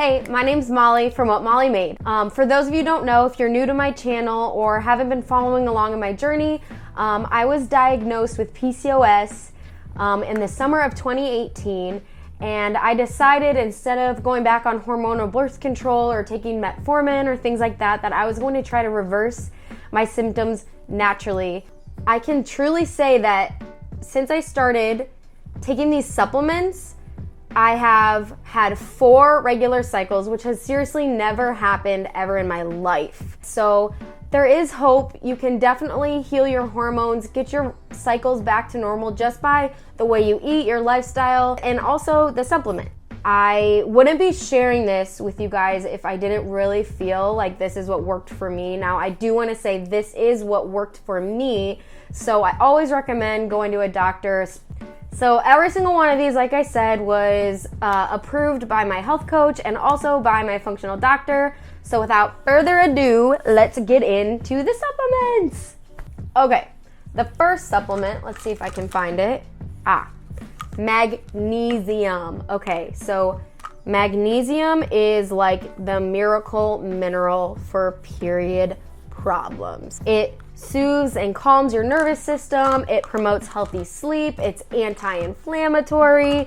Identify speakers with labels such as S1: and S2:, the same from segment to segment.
S1: Hey, my name's Molly from What Molly Made. For those of you who don't know, if you're new to my channel or haven't been following along in my journey, I was diagnosed with PCOS in the summer of 2018, and I decided instead of going back on hormonal birth control or taking metformin or things like that, that I was going to try to reverse my symptoms naturally. I can truly say that since I started taking these supplements, I have had 4 regular cycles, which has seriously never happened ever in my life. So there is hope. You can definitely heal your hormones, get your cycles back to normal just by the way you eat, your lifestyle, and also the supplement. I wouldn't be sharing this with you guys if I didn't really feel like this is what worked for me. Now, I do want to say this is what worked for me, so I always recommend going to a doctor. So every single one of these, like I said, was approved by my health coach and also by my functional doctor. So without further ado, let's get into the supplements. Okay, the first supplement, let's see if I can find it. Magnesium. Okay, so magnesium is like the miracle mineral for period problems. It soothes and calms your nervous system. It promotes healthy sleep. It's anti-inflammatory.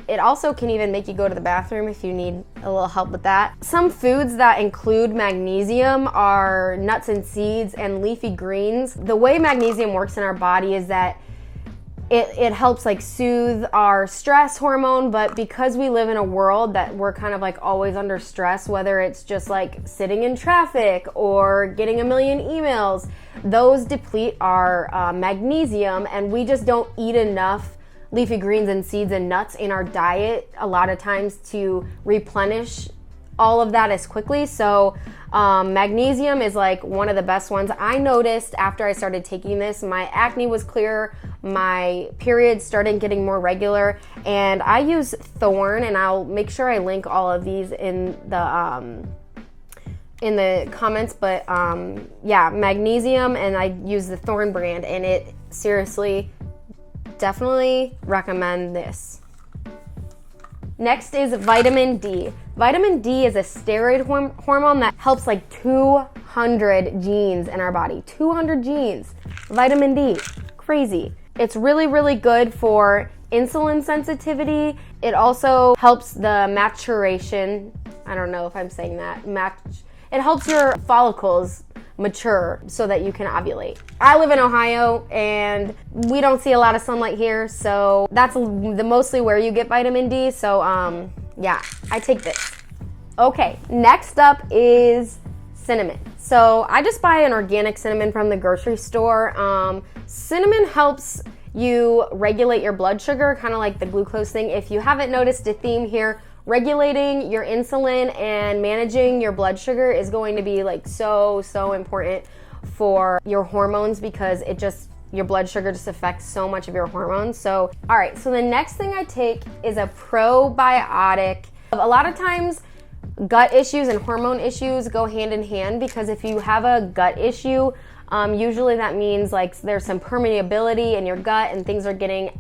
S1: It also can even make you go to the bathroom if you need a little help with that. Some foods that include magnesium are nuts and seeds and leafy greens. The way magnesium works in our body is that it helps like soothe our stress hormone, but because we live in a world that we're kind of like always under stress, whether it's just like sitting in traffic or getting a million emails, those deplete our magnesium, and we just don't eat enough leafy greens and seeds and nuts in our diet a lot of times to replenish all of that as quickly. So magnesium is like one of the best ones. I noticed after I started taking this, my acne was clearer, my periods started getting more regular, and I use Thorn, and I'll make sure I link all of these in the comments, but yeah, magnesium, and I use the Thorn brand, and it seriously, definitely recommend this. Next is vitamin D. Vitamin D is a steroid hormone that helps like 200 genes in our body. 200 genes. Vitamin D. Crazy. It's really, really good for insulin sensitivity. It also helps the maturation. I don't know if I'm saying that. It helps your follicles mature so that you can ovulate. I live in Ohio and we don't see a lot of sunlight here, so that's mostly where you get vitamin D. So yeah, I take this. Okay, next up is cinnamon. So I just buy an organic cinnamon from the grocery store. Cinnamon helps you regulate your blood sugar, kind of like the glucose thing. If you haven't noticed a theme here, regulating your insulin and managing your blood sugar is going to be like so important for your hormones, because your blood sugar just affects so much of your hormones. So, all right, so the next thing I take is a probiotic. A lot of times gut issues and hormone issues go hand in hand, because if you have a gut issue, usually that means like there's some permeability in your gut and things are getting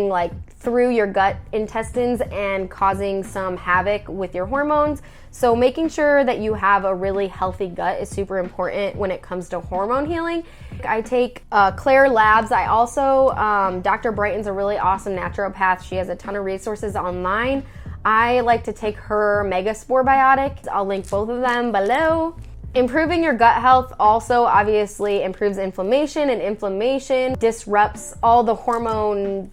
S1: like through your gut intestines and causing some havoc with your hormones. So making sure that you have a really healthy gut is super important when it comes to hormone healing. I take Claire Labs. I also, Dr. Brighton's a really awesome naturopath. She has a ton of resources online. I like to take her Megaspore Biotic. I'll link both of them below. Improving your gut health also obviously improves inflammation, and inflammation disrupts all the hormone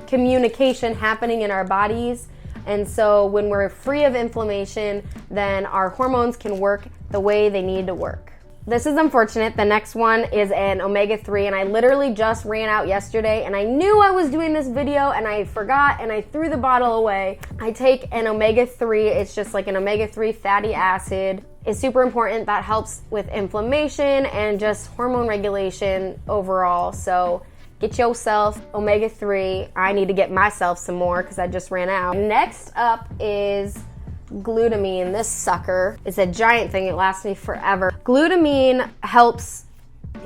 S1: communication happening in our bodies. And so when we're free of inflammation, then our hormones can work the way they need to work. This is unfortunate. The next one is an omega-3, and I literally just ran out yesterday, and I knew I was doing this video and I forgot and I threw the bottle away. I take an omega-3. It's just like an omega-3 fatty acid. It's super important. That helps with inflammation and just hormone regulation overall. So get yourself omega-3. I need to get myself some more because I just ran out. Next up is glutamine. This sucker is a giant thing. It lasts me forever. Glutamine helps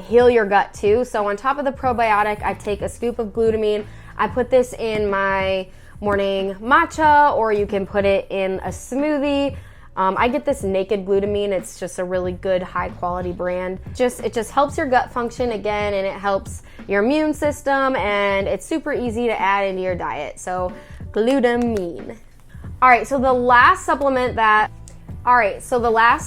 S1: heal your gut too. So on top of the probiotic, I take a scoop of glutamine. I put this in my morning matcha, or you can put it in a smoothie. I get this Naked Glutamine. It's just a really good high quality brand. It just helps your gut function again, and it helps your immune system, and it's super easy to add into your diet. So glutamine. All right, so the last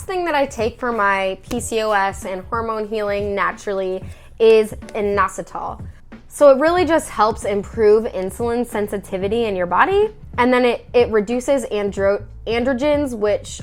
S1: thing that I take for my PCOS and hormone healing naturally is Inositol. So it really just helps improve insulin sensitivity in your body. And then it reduces androgens, which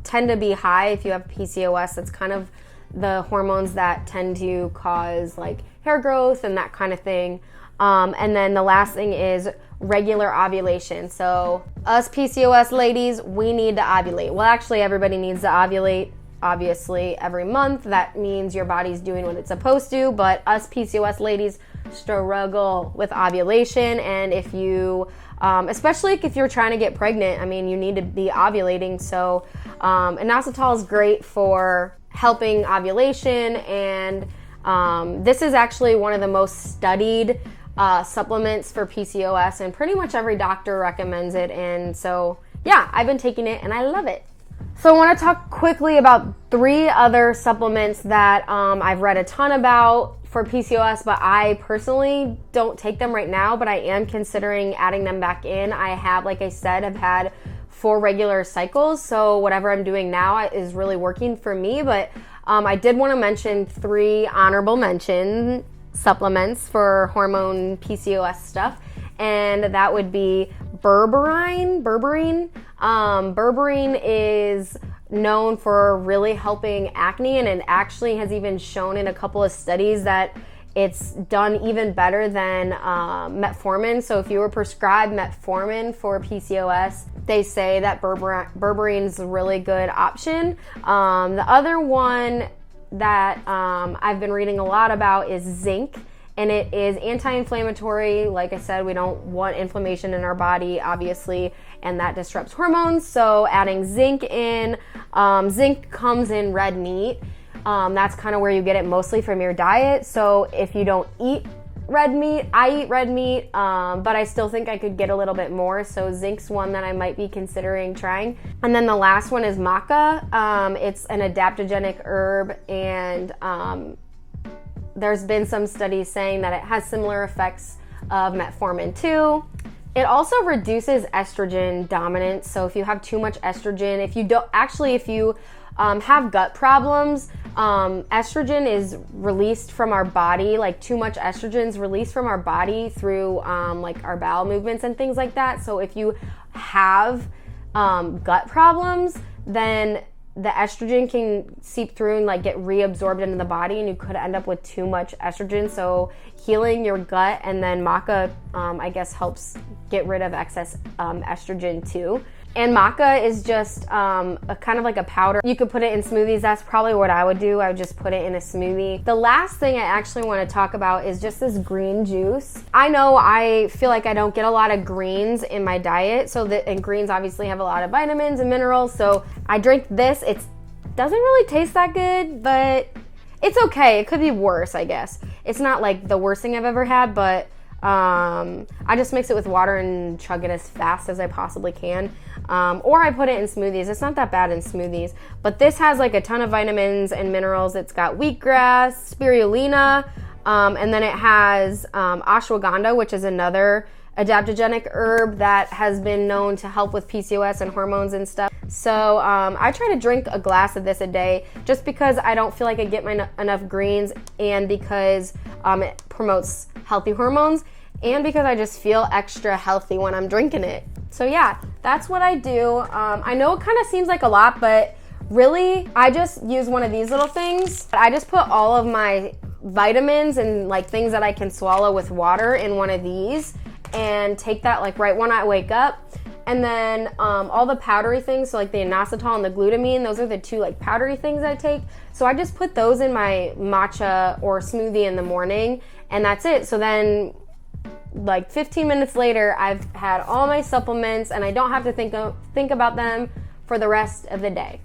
S1: tend to be high if you have PCOS. That's kind of the hormones that tend to cause like hair growth and that kind of thing. And then the last thing is regular ovulation. So us PCOS ladies, we need to ovulate. Well, actually everybody needs to ovulate, obviously, every month. That means your body's doing what it's supposed to, but us PCOS ladies struggle with ovulation. And if you, especially if you're trying to get pregnant, I mean, you need to be ovulating. So Inositol is great for helping ovulation, and this is actually one of the most studied supplements for PCOS, and pretty much every doctor recommends it. And so yeah, I've been taking it and I love it. So I want to talk quickly about 3 other supplements that I've read a ton about for PCOS, but I personally don't take them right now, but I am considering adding them back in. I have, like I said, I've had 4 regular cycles, so whatever I'm doing now is really working for me. But I did want to mention 3 honorable mention supplements for hormone PCOS stuff, and that would be berberine. Berberine is known for really helping acne, and it actually has even shown in a couple of studies that it's done even better than metformin. So if you were prescribed metformin for PCOS, they say that berberine is a really good option. The other one that I've been reading a lot about is zinc, and it is anti-inflammatory. Like I said, we don't want inflammation in our body, obviously, and that disrupts hormones. So adding zinc in, zinc comes in red meat. That's kind of where you get it mostly from your diet. So if you don't eat red meat, I eat red meat, but I still think I could get a little bit more. So zinc's one that I might be considering trying. And then the last one is maca. It's an adaptogenic herb, and there's been some studies saying that it has similar effects of metformin too. It also reduces estrogen dominance. So if you have too much estrogen, if you have gut problems, estrogen is released from our body, like too much estrogen is released from our body through like our bowel movements and things like that. So if you have gut problems, then the estrogen can seep through and like get reabsorbed into the body, and you could end up with too much estrogen. So healing your gut, and then maca I guess helps get rid of excess estrogen too. And maca is just a kind of like a powder. You could put it in smoothies. That's probably what I would do. I would just put it in a smoothie. The last thing I actually want to talk about is just this green juice. I know I feel like I don't get a lot of greens in my diet, and greens obviously have a lot of vitamins and minerals. So I drink this. It doesn't really taste that good, but it's okay. It could be worse, I guess. It's not like the worst thing I've ever had, but I just mix it with water and chug it as fast as I possibly can. Or I put it in smoothies. It's not that bad in smoothies, but this has like a ton of vitamins and minerals. It's got wheatgrass, spirulina, and then it has ashwagandha, which is another adaptogenic herb that has been known to help with PCOS and hormones and stuff. So I try to drink a glass of this a day, just because I don't feel like I get enough greens, and because it promotes healthy hormones, and because I just feel extra healthy when I'm drinking it. So yeah, that's what I do. I know it kind of seems like a lot, but really I just use one of these little things. I just put all of my vitamins and like things that I can swallow with water in one of these, and take that like right when I wake up. And then all the powdery things, so like the inositol and the glutamine, those are the 2 like powdery things I take. So I just put those in my matcha or smoothie in the morning, and that's it. So then like 15 minutes later, I've had all my supplements, and I don't have to think about them for the rest of the day.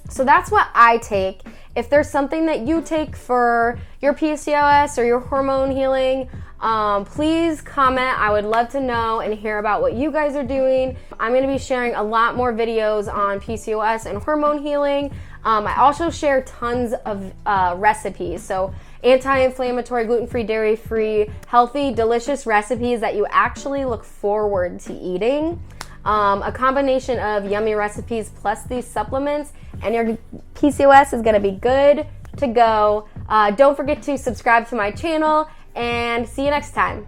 S1: So that's what I take. If there's something that you take for your PCOS or your hormone healing, Please comment. I would love to know and hear about what you guys are doing. I'm going to be sharing a lot more videos on PCOS and hormone healing. I also share tons of recipes, so anti-inflammatory, gluten-free, dairy-free, healthy, delicious recipes that you actually look forward to eating. A combination of yummy recipes plus these supplements, and your PCOS is going to be good to go. Don't forget to subscribe to my channel, and see you next time.